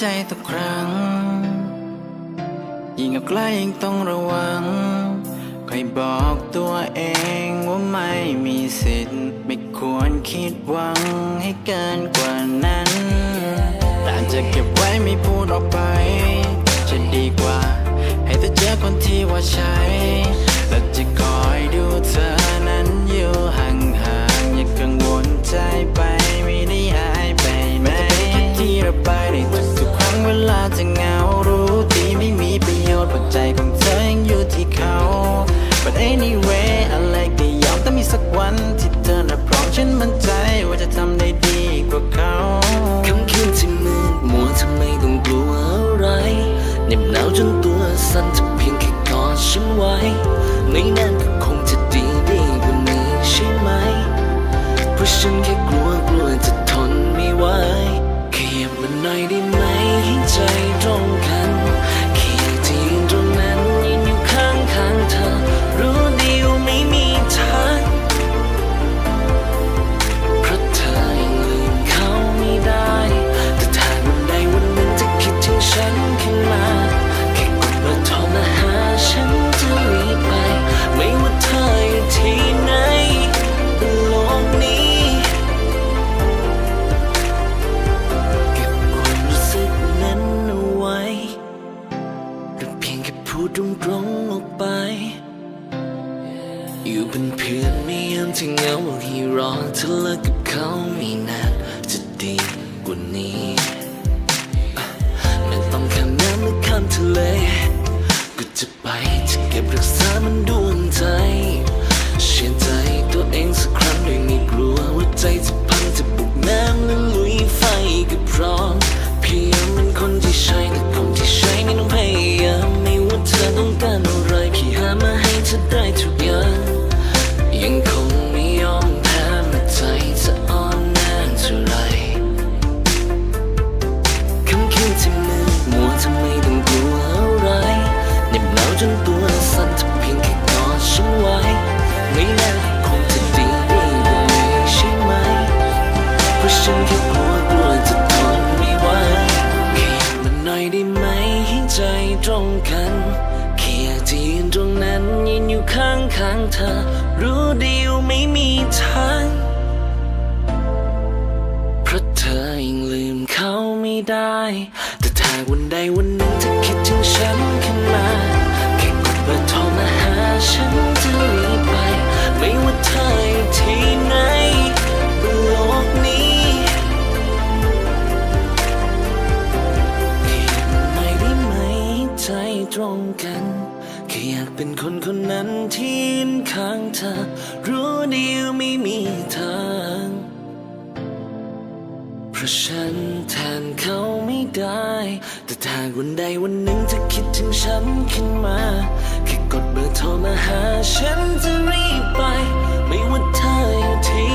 ใจทุกครั้งยิ่งเอาใกล้ยิ่งต้องระวังคอยบอกตัวเองว่าไม่มีสิทธิ์ไม่ควรคิดหวังให้เกินกว่านั้นแต่จะเก็บไว้ไม่พูดออกไปจะดีกว่าให้เธอเจอคนที่ว่าใช่และจะคอยดูเธอนั้นอยู่ห่างๆอย่ากังวลใจไปไม่ได้หายไปไหมที่ระบายได้ทุกครั้งเวลาจะเหงารู้ดีไม่มีประโยชน์เพราะใจของเธอยังอยู่ที่เขา But anyway อะไรก็ยอมแต่มีสักวันที่เธอน่ะพร้อมฉันมั่นใจว่าจะทำได้ดีกว่าเขาค่ำคืนที่มืดมัวทำไมต้องกลัวอะไรเหน็บหนาวจนตัวสั่นจะเพียงแค่กอดฉันไว้ไม่นานก็คงจะดีกว่านี้ใช่ไหมเพราะฉันแค่กลัวจะทนไม่ไหวขยับมันหน่อยได้ไหมให้ใจตรงกันแค่ที่ยืนตรงนั้นยืนอยู่ข้างเธอรู้ดีว่าไม่มีทางเพราะเธอยังลืมเขาไม่ได้แต่ถ้าวันใดวันหนึ่งจะคิดถึงฉันขึ้นมาแค่กดเบอร์โทรมาหาฉันจะรีบไปไม่ว่าเธออยู่ที่ไหนบนโลกนี้เก็บความรู้สึกนั้นเอาไว้หรือเพียงแค่พูดตรงๆออกไปอยู่เป็นเพื่อนไม่ยามที่เหงาให้รอเธอเลิกกับเขาไม่นานจะดีกว่านี้ไม่ต้องข้ามน้ำหรือข้ามทะเลก็จะไปจะเก็บรักษามันดวงใจเชื่อใจตัวเองสักครั้งโดยไม่กลัวว่าใจจะพังจะบุกน้ำและลุยไฟก็พร้อมเพียงเป็นคนที่ใช่แต่คนที่ใช่ไม่ต้องพยายามไม่ว่าเธอต้องการอะไรแค่หามาให้เธอได้ทุกอย่างยังคงไม่ยอมแพ้แม้ใจจะอ่อนแอเท่าไรค่ำคืนที่มืดมัวทำไมต้องกลัวอะไรเหน็บหนาวจนตัวสั่นจะเพียงแค่กอดฉันไว้ไม่นานก็คงจะดีกว่านี้ใช่ไหมเพราะฉันแค่กลัวจะทนไม่ไหวแค่อยากมันหน่อยได้ไหมให้ใจตรงกันแค่อยากจะยืนตรงนั้นยืนอยู่ข้างเธอรู้ดีว่าไม่มีทางเพราะเธอยังลืมเขาไม่ได้แต่ถ้าวันใดวันหนึ่งเธอคิดถึงฉันขึ้นมาแค่กดเบอร์โทรมาหาฉันจะรีบไปไม่ว่าเธออยู่ที่ไหนบนโลกนี้แค่หน่อยได้ไหมใจตรงกันแค่อยากเป็นคนคนนั้นที่ยืนข้างเธอรู้ดีว่าไม่มีทางเพราะฉันแทนเขาไม่ได้แต่ถ้าวันใดวันหนึ่งเธอคิดถึงฉันขึ้นมาแค่กดเบอร์โทรมาหาฉันจะรีบไปไม่ว่าเธออยู่ที่